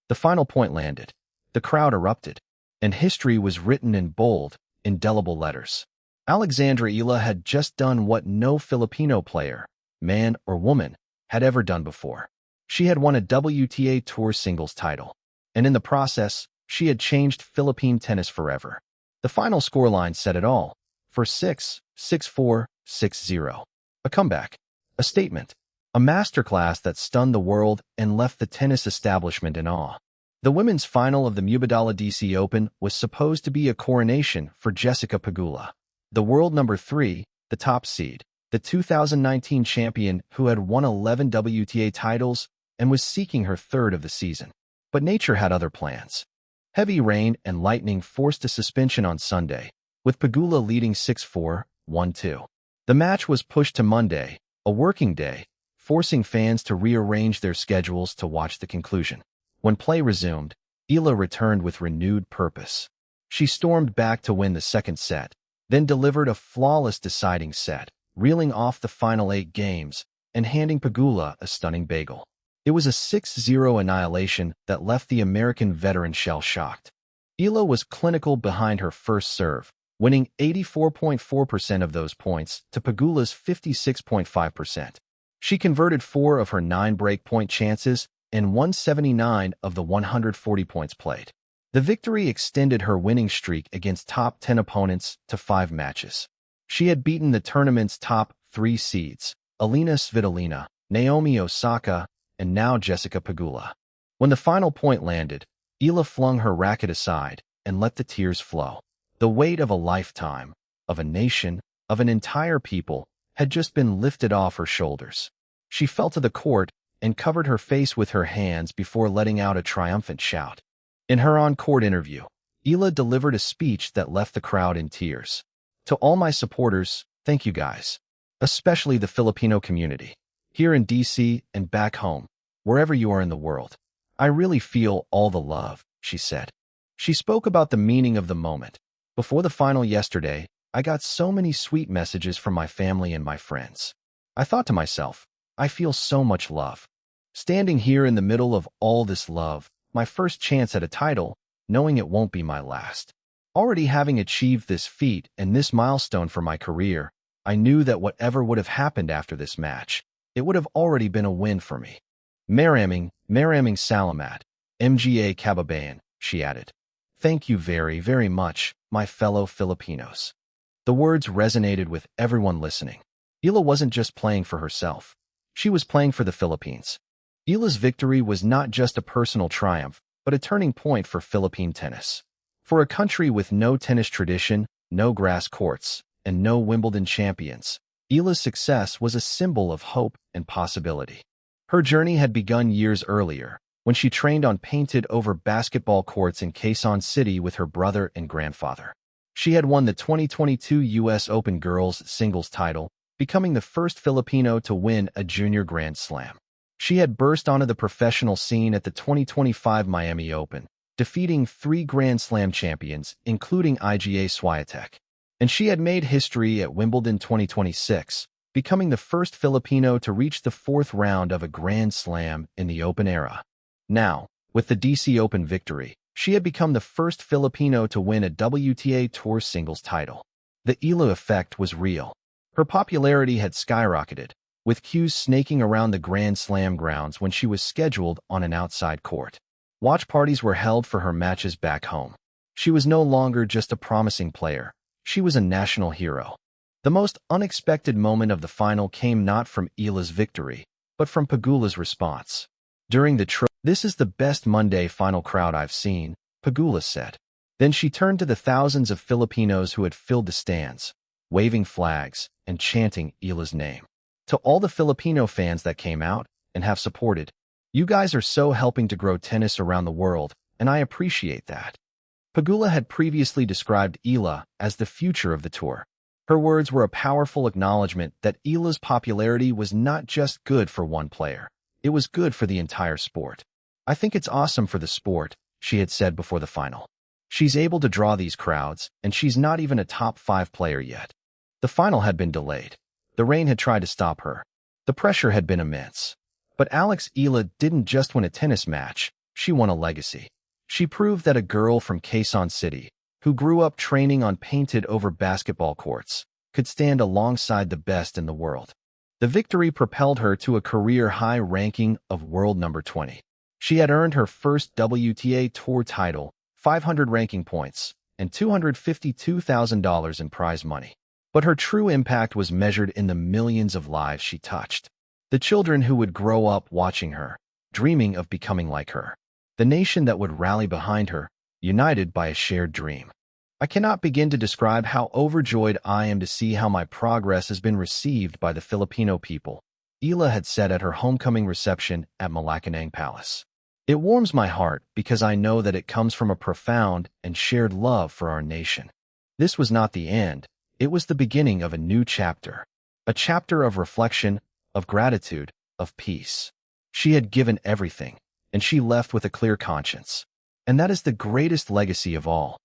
The final point landed. The crowd erupted, and history was written in bold, indelible letters. Alexandra Eala had just done what no Filipino player, man or woman, had ever done before. She had won a WTA Tour singles title, and in the process, she had changed Philippine tennis forever. The final scoreline said it all, 4-6, 6-4, 6-0. A comeback, a statement, a masterclass that stunned the world and left the tennis establishment in awe. The women's final of the Mubadala DC Open was supposed to be a coronation for Jessica Pegula, the world number 3, the top seed, the 2019 champion who had won 11 WTA titles and was seeking her third of the season. But nature had other plans. Heavy rain and lightning forced a suspension on Sunday, with Pegula leading 6-4, 1-2. The match was pushed to Monday, a working day, forcing fans to rearrange their schedules to watch the conclusion. When play resumed, Eala returned with renewed purpose. She stormed back to win the second set, then delivered a flawless deciding set, reeling off the final 8 games and handing Pegula a stunning bagel. It was a 6-0 annihilation that left the American veteran shell-shocked. Eala was clinical behind her first serve, winning 84.4% of those points to Pegula's 56.5%. She converted 4 of her 9 breakpoint chances and 179 of the 140 points played. The victory extended her winning streak against top 10 opponents to 5 matches. She had beaten the tournament's top 3 seeds, Alina Svitolina, Naomi Osaka, and now Jessica Pegula. When the final point landed, Eala flung her racket aside and let the tears flow. The weight of a lifetime, of a nation, of an entire people, had just been lifted off her shoulders. She fell to the court and covered her face with her hands before letting out a triumphant shout. In her on-court interview, Eala delivered a speech that left the crowd in tears. To all my supporters, thank you guys. Especially the Filipino community. Here in DC and back home, wherever you are in the world. I really feel all the love, she said. She spoke about the meaning of the moment. Before the final yesterday, I got so many sweet messages from my family and my friends. I thought to myself, I feel so much love. Standing here in the middle of all this love, my first chance at a title, knowing it won't be my last. Already having achieved this feat and this milestone for my career, I knew that whatever would have happened after this match, it would have already been a win for me. Maraming salamat, mga kababayan, she added. Thank you very, very much, my fellow Filipinos. The words resonated with everyone listening. Eala wasn't just playing for herself. She was playing for the Philippines. Eala's victory was not just a personal triumph, but a turning point for Philippine tennis. For a country with no tennis tradition, no grass courts, and no Wimbledon champions, Eala's success was a symbol of hope and possibility. Her journey had begun years earlier, when she trained on painted-over basketball courts in Quezon City with her brother and grandfather. She had won the 2022 U.S. Open girls singles title, becoming the first Filipino to win a junior Grand Slam. She had burst onto the professional scene at the 2025 Miami Open, defeating 3 Grand Slam champions, including Iga Swiatek. And she had made history at Wimbledon 2026, becoming the first Filipino to reach the 4th round of a Grand Slam in the Open era. Now, with the DC Open victory, she had become the first Filipino to win a WTA Tour singles title. The Eala Effect was real. Her popularity had skyrocketed, with queues snaking around the Grand Slam grounds when she was scheduled on an outside court. Watch parties were held for her matches back home. She was no longer just a promising player. She was a national hero. The most unexpected moment of the final came not from Eala's victory, but from Pegula's response. During the "This is the best Monday final crowd I've seen," Pegula said. Then she turned to the thousands of Filipinos who had filled the stands, waving flags and chanting Eala's name. To all the Filipino fans that came out and have supported, you guys are so helping to grow tennis around the world, and I appreciate that. Pegula had previously described Eala as the future of the tour. Her words were a powerful acknowledgement that Eala's popularity was not just good for one player. It was good for the entire sport. I think it's awesome for the sport, she had said before the final. She's able to draw these crowds, and she's not even a top 5 player yet. The final had been delayed. The rain had tried to stop her. The pressure had been immense. But Eala didn't just win a tennis match. She won a legacy. She proved that a girl from Quezon City, who grew up training on painted-over basketball courts, could stand alongside the best in the world. The victory propelled her to a career-high ranking of world number 20. She had earned her first WTA Tour title, 500 ranking points, and $252,000 in prize money. But her true impact was measured in the millions of lives she touched. The children who would grow up watching her, dreaming of becoming like her. The nation that would rally behind her, united by a shared dream. I cannot begin to describe how overjoyed I am to see how my progress has been received by the Filipino people, Eala had said at her homecoming reception at Malacanang Palace. It warms my heart because I know that it comes from a profound and shared love for our nation. This was not the end, it was the beginning of a new chapter. A chapter of reflection, of gratitude, of peace. She had given everything, and she left with a clear conscience. And that is the greatest legacy of all.